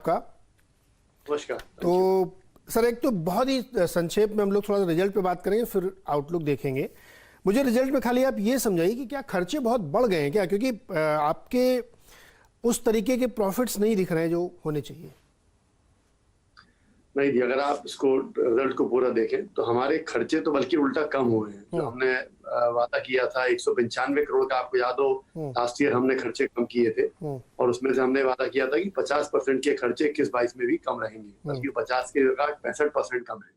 का नमस्कार। तो सर, एक तो बहुत ही संक्षेप में हम लोग थोड़ा रिजल्ट पे बात करेंगे, फिर आउटलुक देखेंगे। मुझे रिजल्ट में खाली आप ये समझाइए कि क्या खर्चे बहुत बढ़ गए हैं क्या, क्योंकि आपके उस तरीके के प्रॉफिट्स नहीं दिख रहे हैं जो होने चाहिए। नहीं जी, अगर आप इसको रिजल्ट को पूरा देखें तो हमारे खर्चे तो बल्कि उल्टा कम हुए हैं। जो हमने वादा किया था 195 करोड़ का, आपको याद हो लास्ट ईयर हमने खर्चे कम किए थे और उसमें से हमने वादा किया था कि 50% के खर्चे 21-22 में भी कम रहेंगे, बल्कि 50 के जगह 65% कम है।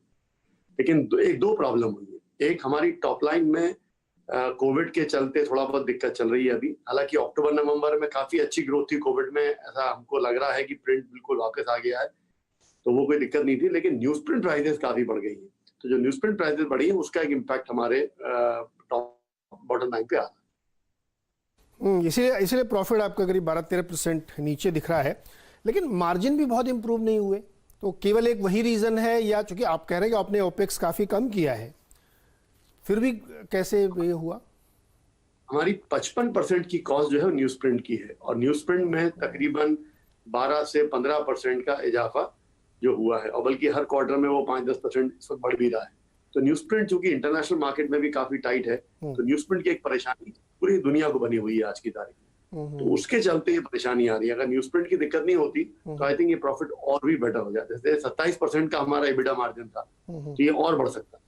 लेकिन दो प्रॉब्लम हुई है। एक, हमारी टॉप लाइन में कोविड के चलते थोड़ा बहुत दिक्कत चल रही है अभी। हालांकि अक्टूबर नवंबर में काफी अच्छी ग्रोथ थी कोविड में, ऐसा हमको लग रहा है कि प्रिंट बिल्कुल वापस आ गया है, तो वो कोई दिक्कत नहीं थी। लेकिन न्यूज प्रिंट प्राइसेस काफी बढ़ गई है, तो जो न्यूज प्रिंट प्राइसेस बढ़ी है उसका एक इम्पैक्ट हमारे टॉप बॉटम लाइन पे आ रहा है। इसीलिए प्रॉफिट आपका करीब 12-13% नीचे दिख रहा है, लेकिन मार्जिन भी बहुत इंप्रूव नहीं हुए। तो केवल एक वही रीजन है, या चूंकि आप कह रहे हैं कि आपने ओपेक्स काफी कम किया है, फिर भी कैसे ये हुआ? हमारी 55% की कॉस्ट जो है न्यूज प्रिंट की है, और न्यूज प्रिंट में तकरीबन 12 से 15% का इजाफा जो हुआ है, और बल्कि हर क्वार्टर में वो 5-10% इस वक्त बढ़ भी रहा है। तो न्यूज प्रिंट चूंकि इंटरनेशनल मार्केट में भी काफी टाइट है, तो न्यूज प्रिंट की एक परेशानी पूरी दुनिया को बनी हुई है आज की तारीख में। तो उसके चलते ये परेशानी आ रही है। अगर न्यूज प्रिंट की दिक्कत नहीं होती तो आई थिंक ये प्रॉफिट और भी बेटर हो जाता है। जैसे 27% का हमारा एबिटा मार्जिन था, तो ये और बढ़ सकता है।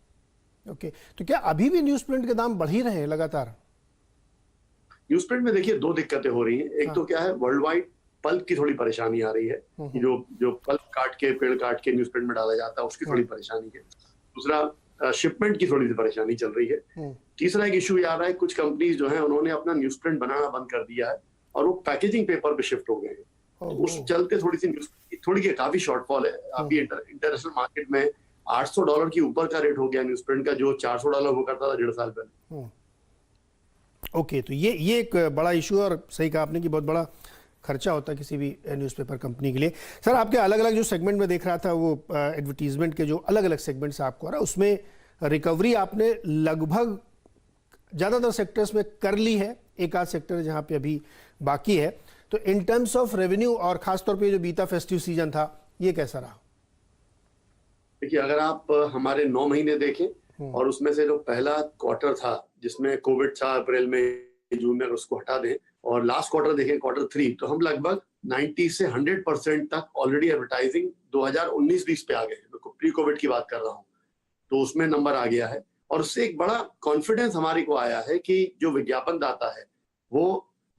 ओके, तो क्या अभी भी न्यूज प्रिंट के दाम बढ़ ही रहे हैं लगातार? न्यूज प्रिंट में देखिए दो दिक्कतें हो रही हैं। एक तो क्या है, वर्ल्ड वाइड पल्प की थोड़ी परेशानी आ रही है, कि जो पल्प काट के, पेड़ काट के न्यूज प्रिंट में डाला जाता है, उसकी थोड़ी परेशानी है। दूसरा, शिपमेंट की थोड़ी सी परेशानी चल रही है। तीसरा एक इशू ये आ रहा है, कुछ कंपनीज जो है उन्होंने अपना न्यूज प्रिंट बनाना बंद कर दिया है और वो पैकेजिंग पेपर पे शिफ्ट हो गए हैं। तो उस चलते थोड़ी सी न्यूज काफी शॉर्टफॉल है। अभी इंटरनेशनल मार्केट में $800 के ऊपर का रेट हो गया न्यूज प्रिंट का, जो $400 हुआ करता था 1.5 साल पहले। ओके, तो ये एक बड़ा इशू है, और सही कहा आपने कि बहुत बड़ा खर्चा होता है किसी भी न्यूज़पेपर कंपनी के लिए। सर, आपके अलग अलग जो सेगमेंट में देख रहा था, वो एडवर्टीजमेंट के जो अलग अलग सेगमेंट्स आपको आ रहा है, उसमें रिकवरी आपने लगभग ज़्यादातर सेक्टर्स में कर ली है। एक आध सेक्टर जहाँ पे अभी बाकी है। तो इन टर्म्स ऑफ रेवेन्यू और खासतौर पर जो बीता फेस्टिव सीजन था, ये कैसा रहा? देखिए, अगर आप हमारे 9 महीने देखें और उसमें से जो पहला क्वार्टर था जिसमें कोविड था अप्रैल में, जून में, उसको हटा दें और लास्ट क्वार्टर देखें, क्वार्टर 3, तो हम लगभग 90 से 100% तक ऑलरेडी एडवर्टाइजिंग 2019-20 पे आ गए। मैं प्री कोविड की बात कर रहा हूँ, तो उसमें नंबर आ गया है। और उससे एक बड़ा कॉन्फिडेंस हमारे को आया है कि जो विज्ञापन दाता है वो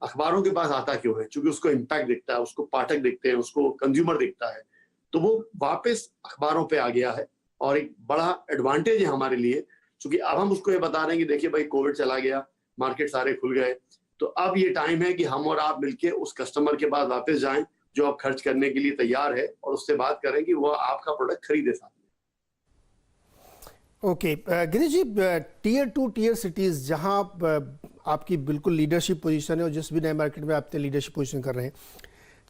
अखबारों के पास आता क्यों है, क्योंकि उसको इम्पैक्ट दिखता है, उसको पाठक दिखते हैं, उसको कंज्यूमर दिखता है, तो वो वापस अखबारों पे आ गया है। और एक बड़ा एडवांटेज है हमारे लिए, क्योंकि अब हम उसको ये बता रहे हैं कि देखिए भाई, कोविड चला गया, मार्केट सारे खुल गए, तो अब ये टाइम है कि हम और आप मिलके उस कस्टमर के पास वापस जाएं जो अब खर्च करने के लिए तैयार है, और उससे बात करें कि वो आपका प्रोडक्ट खरीदे साथ में। ओके, गिरीश जी, टियर 2 टियर सिटीज जहां आपकी बिल्कुल लीडरशिप पोजीशन है, और जिस भी नए मार्केट में आप लीडरशिप पोजीशन कर रहे हैं,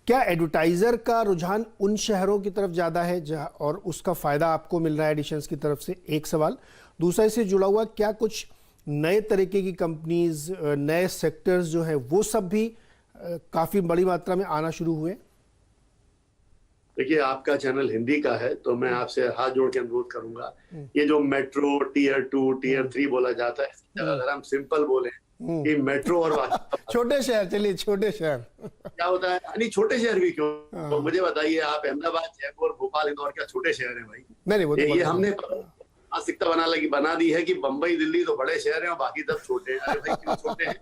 क्या एडवर्टाइजर का रुझान उन शहरों की तरफ ज्यादा है जहां, और उसका फायदा आपको मिल रहा है एडिशंस की तरफ से? एक सवाल। दूसरा, इससे जुड़ा हुआ, क्या कुछ नए तरीके की कंपनीज, नए सेक्टर्स जो है वो सब भी काफी बड़ी मात्रा में आना शुरू हुए? देखिए, आपका चैनल हिंदी का है, तो मैं आपसे हाथ जोड़ के अनुरोध करूंगा, ये जो मेट्रो, टियर 2 टियर 3 बोला जाता है, अगर हम सिंपल बोले कि मेट्रो और छोटे शहर, चलिए छोटे शहर क्या होता है, यानी छोटे शहर भी क्यों, तो मुझे बताइए, आप अहमदाबाद, जयपुर, भोपाल, इंदौर क्या छोटे शहर है भाई? नहीं, वो तो ये हमने मानसिकता बना दी है कि बंबई, दिल्ली तो बड़े शहर हैं और बाकी सब छोटे हैं। अरे भाई, क्यों छोटे हैं?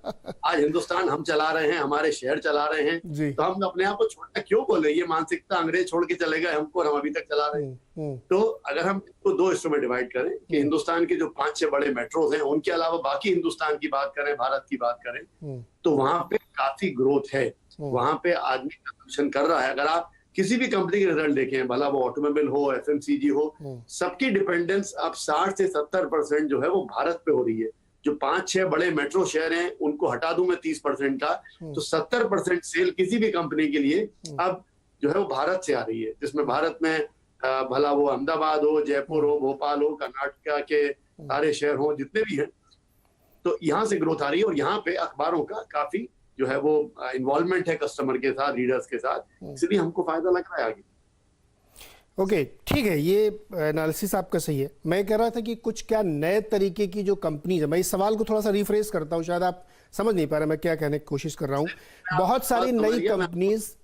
आज हिंदुस्तान हम चला रहे हैं, हमारे शहर चला रहे हैं, तो हम अपने आप को छोटा क्यों बोले? ये मानसिकता अंग्रेज छोड़ के चले गए हमको, और हम अभी तक चला रहे हैं। तो अगर हम इसको दो हिस्सों में डिवाइड करें कि हिंदुस्तान के जो 5-6 बड़े मेट्रोज हैं, उनके अलावा बाकी हिंदुस्तान की बात करें, भारत की बात करें, तो वहां पे काफी ग्रोथ है, वहां पे आदमी कंजम्पशन कर रहा है। अगर आप किसी भी कंपनी के रिजल्ट देखें, भला वो ऑटोमोबाइल हो, एफएमसीजी हो, सबकी डिपेंडेंस अब 60 से 70% जो है वो भारत पे हो रही है। जो 5-6 बड़े मेट्रो शहर हैं, उनको हटा दूं मैं 30% का, तो 70% सेल किसी भी कंपनी के लिए अब जो है वो भारत से आ रही है, जिसमें भारत में भला वो अहमदाबाद हो, जयपुर हो, भोपाल हो, कर्नाटका के सारे शहर हो, जितने भी हैं, तो यहाँ से ग्रोथ आ रही है। और यहाँ पे अखबारों का काफी जो है वो इन्वॉल्वमेंट है कस्टमर के साथ, रीडर्स के साथ, इसलिए हमको फायदा लग रहा है आगे। ओके, ठीक है, ये एनालिसिस आपका सही है। मैं कह रहा था कि कुछ क्या नए तरीके की जो कंपनीज है, मैं इस सवाल को थोड़ा सा रिफ्रेश करता हूँ, शायद आप समझ नहीं पा रहे मैं क्या कहने की कोशिश कर रहा हूँ। बहुत सारी नई कंपनीज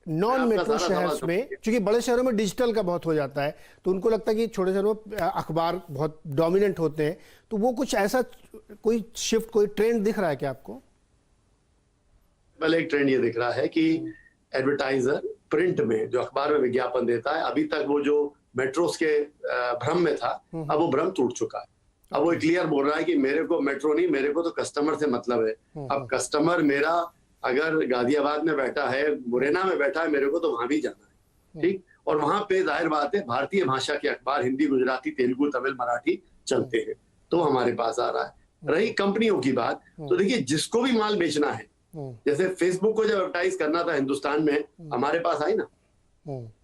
नॉन मेट्रो शहर में, क्योंकि बड़े शहरों में डिजिटल का बहुत हो जाता है, तो उनको लगता है कि छोटे शहरों में अखबार बहुत डोमिनेंट होते हैं, तो वो कुछ ऐसा कोई शिफ्ट, कोई ट्रेंड दिख रहा है क्या आपको? पहले एक ट्रेंड ये दिख रहा है कि एडवर्टाइजर प्रिंट में जो अखबार में विज्ञापन देता है, अभी तक वो जो मेट्रोस के भ्रम में था, अब वो भ्रम टूट चुका है। अब वो क्लियर बोल रहा है कि मेरे को मेट्रो नहीं, मेरे को तो कस्टमर से मतलब है। अब कस्टमर मेरा अगर गाजियाबाद में बैठा है, मुरैना में बैठा है, मेरे को तो वहां भी जाना है, ठीक। और वहां पे जाहिर बात है भारतीय भाषा के अखबार हिंदी, गुजराती, तेलुगु, तमिल, मराठी चलते हैं, तो हमारे पास आ रहा है। रही कंपनियों की बात, तो देखिए जिसको भी माल बेचना है, जैसे फेसबुक को जब एडवर्टाइज करना था हिंदुस्तान में, हमारे पास आई ना।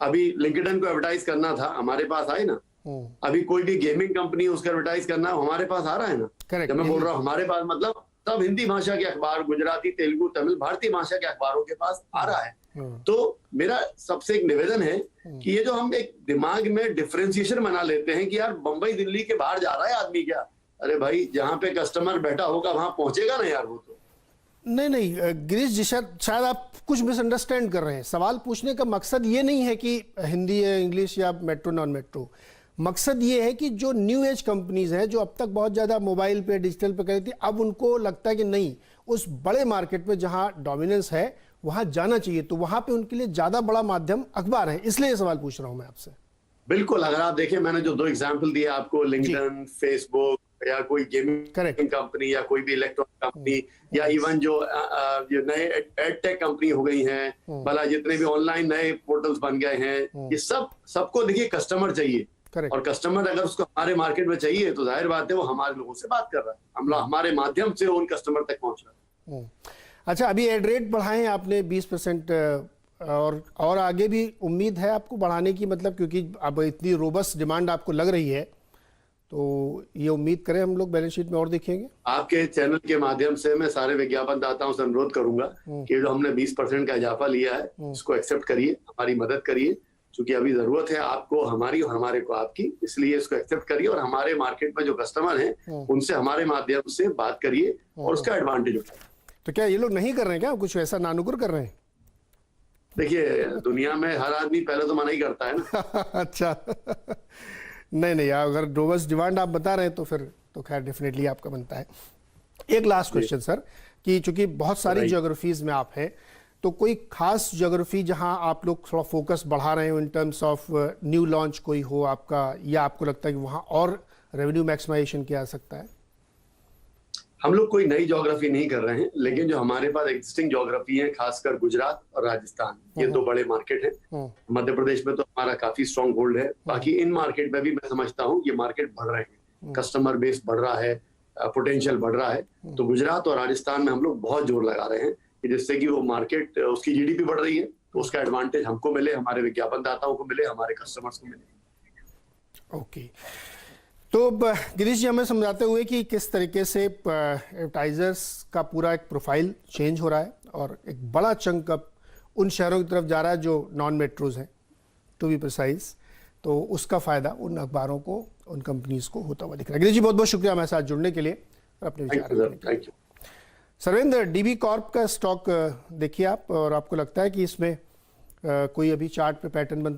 अभी लिंक्डइन को एडवर्टाइज करना था, हमारे पास आई ना। अभी कोई भी गेमिंग कंपनी उसका एडवर्टाइज करना हमारे पास आ रहा है ना। जब मैं बोल रहा हूँ हमारे पास, मतलब तब हिंदी भाषा के अखबार, गुजराती, तेलुगु, तमिल, भारतीय भाषा के अखबारों के पास आ रहा है। तो मेरा सबसे एक निवेदन है कि ये जो हम एक दिमाग में डिफरेंशिएशन बना लेते हैं कि यार बंबई दिल्ली के बाहर जा रहा है आदमी क्या, अरे भाई जहां पे कस्टमर बैठा होगा वहां पहुंचेगा ना यार वो तो। नहीं, गिरीश जी, शायद आप कुछ मिसअंडरस्टैंड कर रहे हैं। सवाल पूछने का मकसद ये नहीं है कि हिंदी या इंग्लिश या मेट्रो नॉन मेट्रो, मकसद ये है कि जो न्यू एज कंपनीज हैं जो अब तक बहुत ज़्यादा मोबाइल पे, डिजिटल पे कर रही थी, अब उनको लगता है कि नहीं, उस बड़े मार्केट में जहां डोमिनेंस है वहां जाना चाहिए, तो वहां पे उनके लिए ज़्यादा बड़ा माध्यम अखबार है। इसलिए ये सवाल पूछ रहा हूं मैं आपसे। बिल्कुल, अगर आप देखें, मैंने जो 2 एग्जाम्पल दिए आपको, लिंक्डइन, फेसबुक, या कोई गेमिंग कंपनी, या कोई भी इलेक्ट्रॉनिक कंपनी, या इवन जो नए एडटेक कंपनी हो गई हैं, भला जितने भी ऑनलाइन नए पोर्टल्स बन गए हैं, ये सबको देखिए कस्टमर चाहिए। और कस्टमर अगर उसको हमारे मार्केट में चाहिए तो जाहिर बात है वो हमारे लोगों से बात कर रहा है, हम लोग हमारे माध्यम से उन कस्टमर तक पहुंच रहा है। अच्छा, अभी एड रेट बढ़ाए हैं आपने 20%, और आगे भी उम्मीद है आपको बढ़ाने की, मतलब क्योंकि अब इतनी रोबस्ट डिमांड आपको लग रही है, तो ये उम्मीद करें हम लोग बैलेंस शीट में और देखेंगे? आपके चैनल के माध्यम से मैं सारे विज्ञापन दाताओं से अनुरोध करूंगा कि जो हमने 20% का इजाफा लिया है इसको एक्सेप्ट करिए, हमारी मदद करिए, क्योंकि अभी जरूरत है आपको हमारी और हमारे को आपकी, इसलिए इसको एक्सेप्ट करिए और हमारे मार्केट में जो कस्टमर हैं उनसे हमारे माध्यम से बात करिए और उसका एडवांटेज उठाइए। तो क्या ये लोग नहीं कर रहे हैं, क्या कुछ ऐसा नानुकुर कर रहे हैं? देखिए दुनिया में हर आदमी पहले तो मना ही करता है ना। अच्छा नहीं, अगर रोबस्ट डिमांड आप बता रहे हैं तो फिर तो खैर डेफिनेटली आपका बनता है। एक लास्ट क्वेश्चन सर, कि चूंकि बहुत सारी ज्योग्राफीज में आप हैं, तो कोई खास ज्योग्राफी जहां आप लोग थोड़ा फोकस बढ़ा रहे हो in terms of new launch कोई हो आपका, या आपको लगता है कि वहां और रेवेन्यू मैक्सिमाइजेशन किया जा सकता है? हम लोग कोई नई ज्योग्राफी नहीं कर रहे हैं, लेकिन जो हमारे पास एग्जिस्टिंग ज्योग्राफी है, खासकर गुजरात और राजस्थान, ये 2 बड़े मार्केट हैं। मध्य प्रदेश में तो हमारा काफी स्ट्रॉन्ग होल्ड है, बाकी इन मार्केट में भी मैं समझता हूँ ये मार्केट बढ़ रहे हैं, कस्टमर बेस बढ़ रहा है, पोटेंशियल बढ़ रहा है। तो गुजरात और राजस्थान में हम लोग बहुत जोर लगा रहे हैं कि जिससे कि वो मार्केट, उसकी जीडीपी बढ़ रही है, तो उसका एडवांटेज हमको मिले, हमारे विज्ञापन दाताओं को मिले, हमारे कस्टमर्स को मिले। ओके, तो गिरीश जी हमें समझाते हुए कि किस तरीके से एडवर्टाइजर्स का पूरा एक प्रोफाइल चेंज हो रहा है और एक बड़ा चंक अब उन शहरों की तरफ जा रहा है जो नॉन मेट्रोज हैं, टू बी प्रिसाइज, तो उसका फ़ायदा उन अखबारों को, उन कंपनीज को होता हुआ दिख रहा है। गिरीश जी बहुत बहुत शुक्रिया हमारे साथ जुड़ने के लिए और अपने विचार रखने के लिए। सर्वेंद्र, डीबी कॉर्प का स्टॉक देखिए आप, और आपको लगता है कि इसमें कोई अभी चार्ट पे पैटर्न बनता